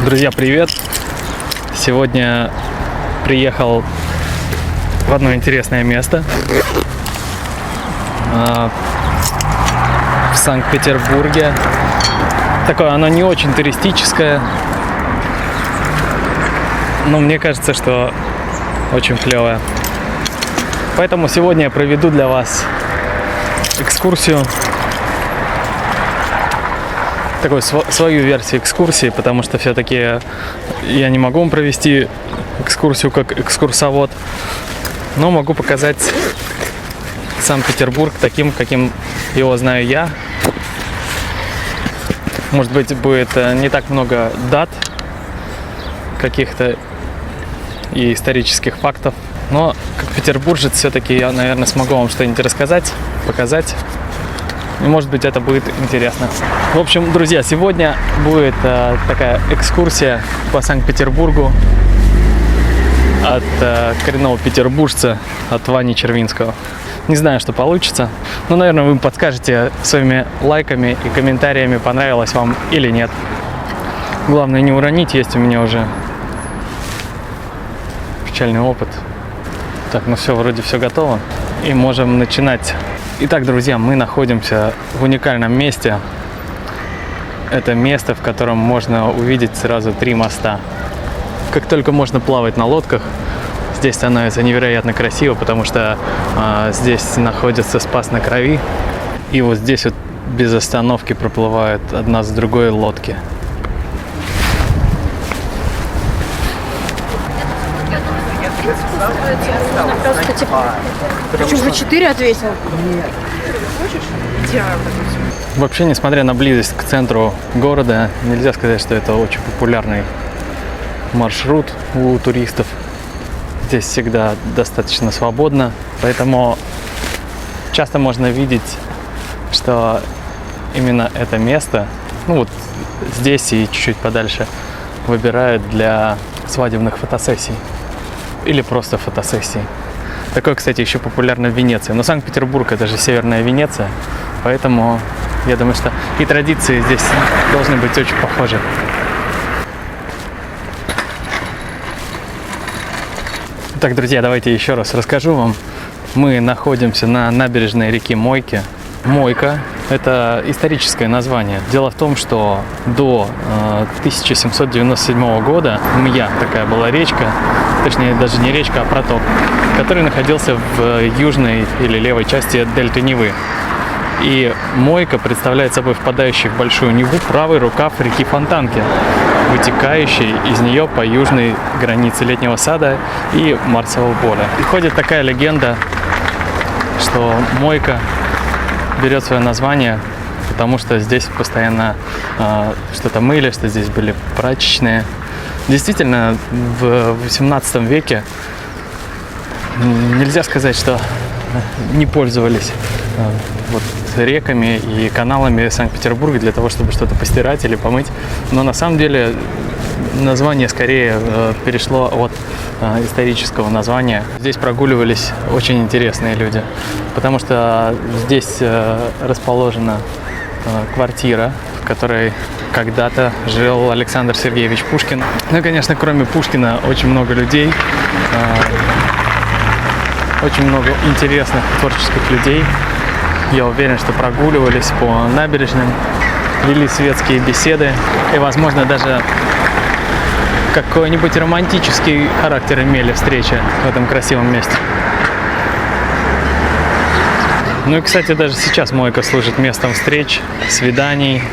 Друзья, привет! Сегодня приехал в одно интересное место в Санкт-Петербурге. Такое оно не очень туристическое, но мне кажется, что очень клевое. Поэтому сегодня я проведу для вас экскурсию, такую свою версию экскурсии, потому что все-таки я не могу вам провести экскурсию как экскурсовод, но могу показать Санкт-Петербург таким, каким его знаю я. Может быть, будет не так много дат каких-то и исторических фактов, но как петербуржец все-таки я, наверное, смогу вам что-нибудь рассказать, показать. И, может быть, это будет интересно. В общем, друзья, сегодня будет такая экскурсия по Санкт-Петербургу от коренного петербуржца, от Вани Червинского. Не знаю, что получится, но, наверное, вы подскажете своими лайками и комментариями, понравилось вам или нет. Главное не уронить, есть у меня уже печальный опыт. Так, ну все, вроде все готово. И можем начинать. Итак, друзья, мы находимся в уникальном месте. Это место, в котором можно увидеть сразу 3 моста. Как только можно плавать на лодках, здесь становится невероятно красиво, потому что здесь находится Спас на Крови. И вот здесь вот без остановки проплывают одна за другой лодки. Просто типа. Ты уже 4 ответил? Нет. Хочешь? Вообще, несмотря на близость к центру города, нельзя сказать, что это очень популярный маршрут у туристов. Здесь всегда достаточно свободно, поэтому часто можно видеть, что именно это место, ну вот здесь и чуть-чуть подальше, выбирают для свадебных фотосессий или просто фотосессий. Такое, кстати, еще популярно в Венеции. Но Санкт-Петербург — это же северная Венеция, поэтому я думаю, что и традиции здесь должны быть очень похожи. Так, друзья, давайте еще раз расскажу вам. Мы находимся на набережной реки Мойки. Мойка – это историческое название. Дело в том, что до 1797 года Мья, такая была речка, точнее даже не речка, а проток, который находился в южной или левой части дельты Невы. И Мойка представляет собой впадающий в большую Неву правый рукав реки Фонтанки, вытекающий из нее по южной границе Летнего сада и Марсового поля. И ходит такая легенда, что Мойка берет свое название, потому что здесь постоянно что-то мыли, что здесь были прачечные. Действительно, в 18 веке нельзя сказать, что не пользовались вот реками и каналами Санкт-Петербурга для того, чтобы что-то постирать или помыть. Но на самом деле название скорее перешло от исторического названия. Здесь прогуливались очень интересные люди, потому что здесь расположена квартира, в которой когда-то жил Александр Сергеевич Пушкин. Ну и, конечно, кроме Пушкина, очень много людей, очень много интересных творческих людей. Я уверен, что прогуливались по набережным, вели светские беседы и, возможно, даже какой-нибудь романтический характер имели встречи в этом красивом месте. Ну и, кстати, даже сейчас Мойка служит местом встреч, свиданий,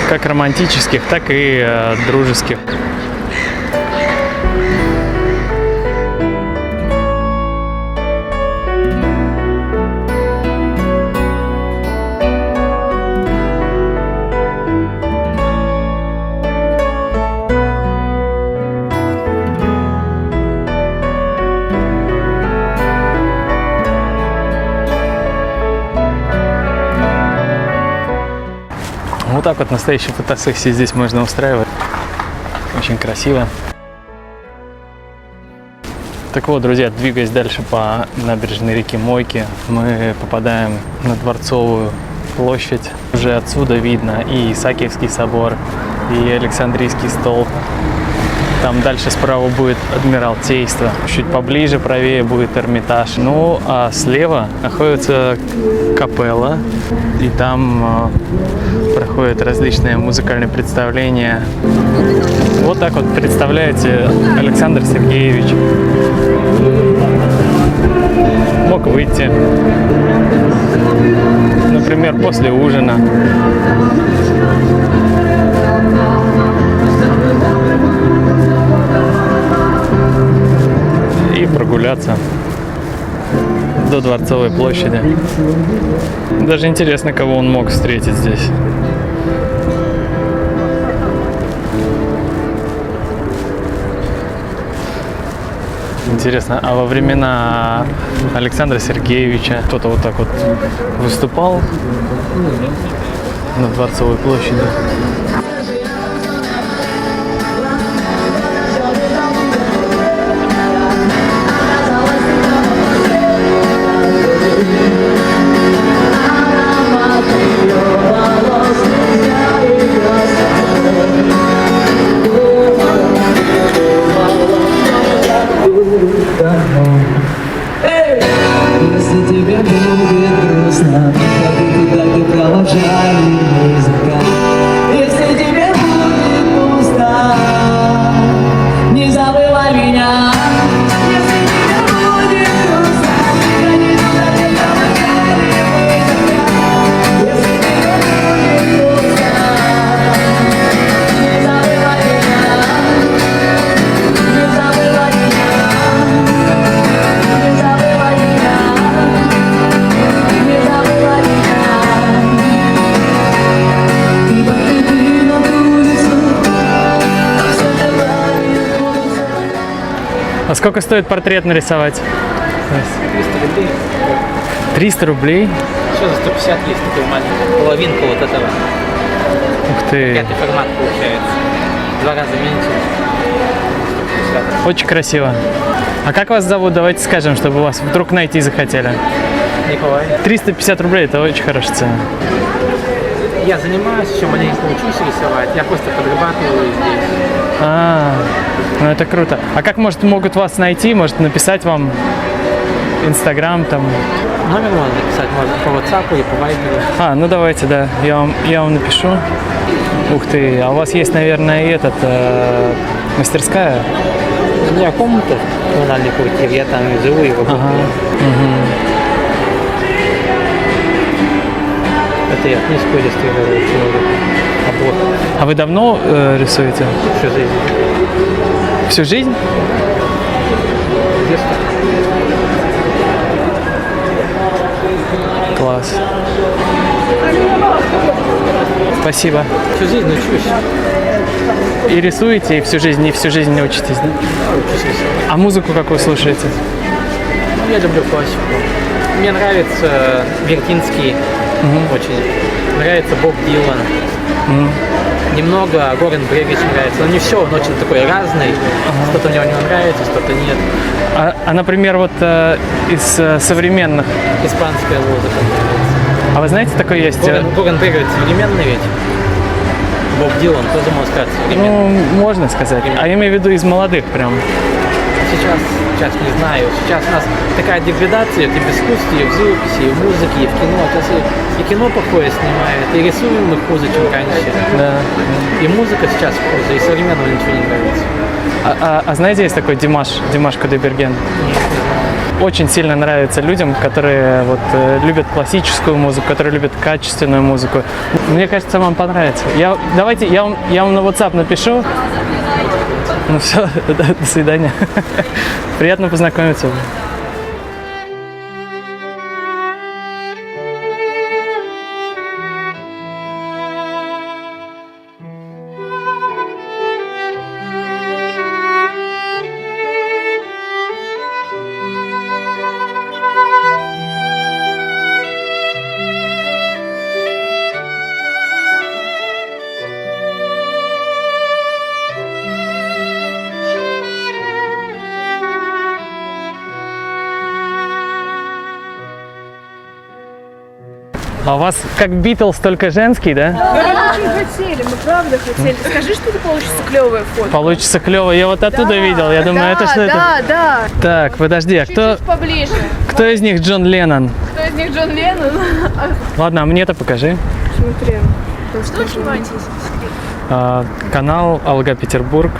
как романтических, так и дружеских. Вот так вот настоящие фотосессии здесь можно устраивать. Очень красиво. Так вот, друзья, двигаясь дальше по набережной реки Мойки, мы попадаем на Дворцовую площадь. Уже отсюда видно и Исаакиевский собор, и Александрийский стол. Там дальше справа будет Адмиралтейство. Чуть поближе, правее будет Эрмитаж. Ну, а слева находится капелла. И там проходят различные музыкальные представления. Вот так вот представляете Александр Сергеевич. Мог выйти, например, после ужина. И прогуляться до Дворцовой площади. Даже интересно, кого он мог встретить здесь. Интересно, а во времена Александра Сергеевича кто-то вот так вот выступал на Дворцовой площади? Если тебе будет грустно, приходи туда, где провожай языка. Если тебе будет пусто, не забывай меня. Если тебе будет грустно, приходи туда, где провожай языка. Если тебе будет пусто, не забывай меня. Не забывай меня. Не забывай меня. Не забывай меня. И выйди на улицу, все желания. А сколько стоит портрет нарисовать? 300 рублей. 300 рублей? Еще за 150 есть такой маленький. Половинка вот этого. Ух ты, Пятый формат получается. 2 раза меньше. 150. очень красиво. А как вас зовут? Давайте скажем, чтобы вас вдруг найти захотели. Николай. 350 рублей – это очень хорошая цена. Я занимаюсь, еще маленько учусь рисовать. Я просто подрабатываю здесь. Ну это круто. А как, может, могут вас найти? Может, написать вам Инстаграм там? Номер можно написать, можно по WhatsApp или по Viber. Ну давайте, да, я вам напишу. Ух ты, а у вас есть, наверное, мастерская? У меня комната в коммунальной квартире, я там и живу, и работаю. Это я книжку иллюстрировал человек. А вы давно рисуете? Всю жизнь. Всю жизнь? Детство. Класс. Спасибо. Всю жизнь учусь. И рисуете, и всю жизнь не учитесь, да? Учусь рисовать. А музыку какую слушаете? Ну, я люблю классику. Мне нравится Вертинский, очень. Нравится Боб Дилан. Немного Горан Бревич нравится. Но не все, он очень такой разный. Что-то мне нравится, что-то нет. А например, вот из современных. Испанская музыка нравится. А вы знаете, такой есть? Горан Бревич современный ведь? Боб Дилан тоже, можно сказать, современный. Ну, можно сказать. А я имею в виду из молодых прям. Сейчас не знаю. Сейчас у нас такая деградация, и в искусстве, и в живописи, и в музыке, и в кино. Сейчас и кино плохое снимает, и рисуем их хуже, чем раньше. Да. И музыка сейчас хуже, и современного ничего не нравится. А знаете, есть такой Димаш Кудайберген? Очень сильно нравится людям, которые вот любят классическую музыку, которые любят качественную музыку. Мне кажется, вам понравится. Давайте я вам на WhatsApp напишу. Ну все, до свидания. Приятно познакомиться. А у вас как Битлз, только женский, да? Мы очень хотели, мы правда хотели. Скажи, что это получится клевая фото. Получится клево. Я вот оттуда видел. Я думаю, это что это? Да. Так, подожди, а Чуть поближе. кто из них Джон Леннон? Кто из них Джон Леннон? Ладно, а мне-то покажи. Смотри. Что очень интересно? Канал Алга Петербург.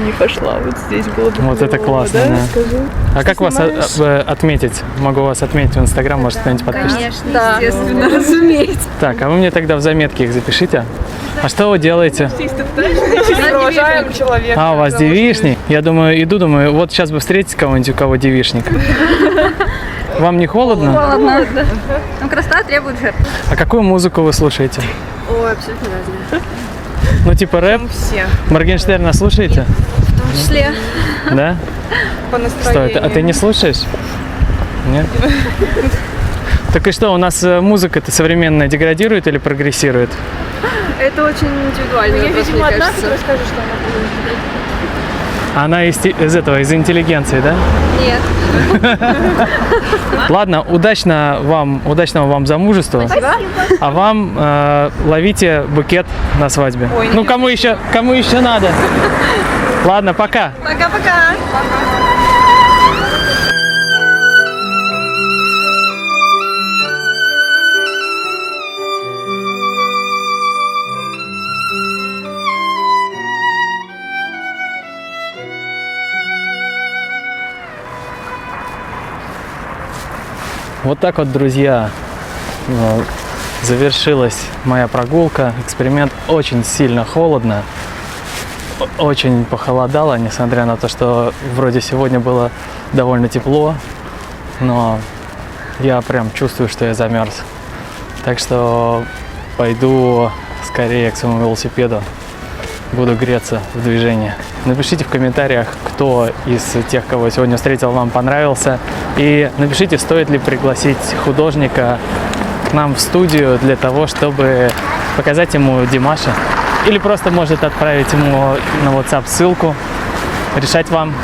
Не пошла, вот здесь было бы Вот это клево, классно, да? да. Скажи. А как вас отметить? Могу вас отметить в Инстаграм, может кто-нибудь подпишется? Да, естественно, разумеется. Так, а вы мне тогда в заметки их запишите. А что вы делаете? Провожаем человека. А, у вас девичник? Я думаю, вот сейчас бы встретить кого-нибудь, у кого девичник. Вам не холодно? Холодно. Ну, красота требует жертв. А какую музыку вы слушаете? Ой, абсолютно разные. Ну, типа рэп? Все. Моргенштерна слушаете? В том числе. Да? По Стой, настроению. а ты не слушаешь? Нет? Так и что, у нас музыка-то современная деградирует или прогрессирует? Это очень индивидуально. Я, видимо, одна, которая скажет, что она будет. Она из интеллигенции, да? Нет. Ладно, удачного вам замужества. Спасибо. А вам ловите букет на свадьбе. Ой, Ну, кому еще надо? Ладно, пока. Пока-пока. Вот так вот, друзья, завершилась моя прогулка. Эксперимент. Очень сильно холодно. Очень похолодало, несмотря на то, что вроде сегодня было довольно тепло. Но я прям чувствую, что я замерз. Так что пойду скорее к своему велосипеду. Буду греться в движении. Напишите в комментариях, кто из тех, кого я сегодня встретил, вам понравился. И напишите, стоит ли пригласить художника к нам в студию для того, чтобы показать ему Димаша. Или просто может отправить ему на WhatsApp ссылку. Решать вам.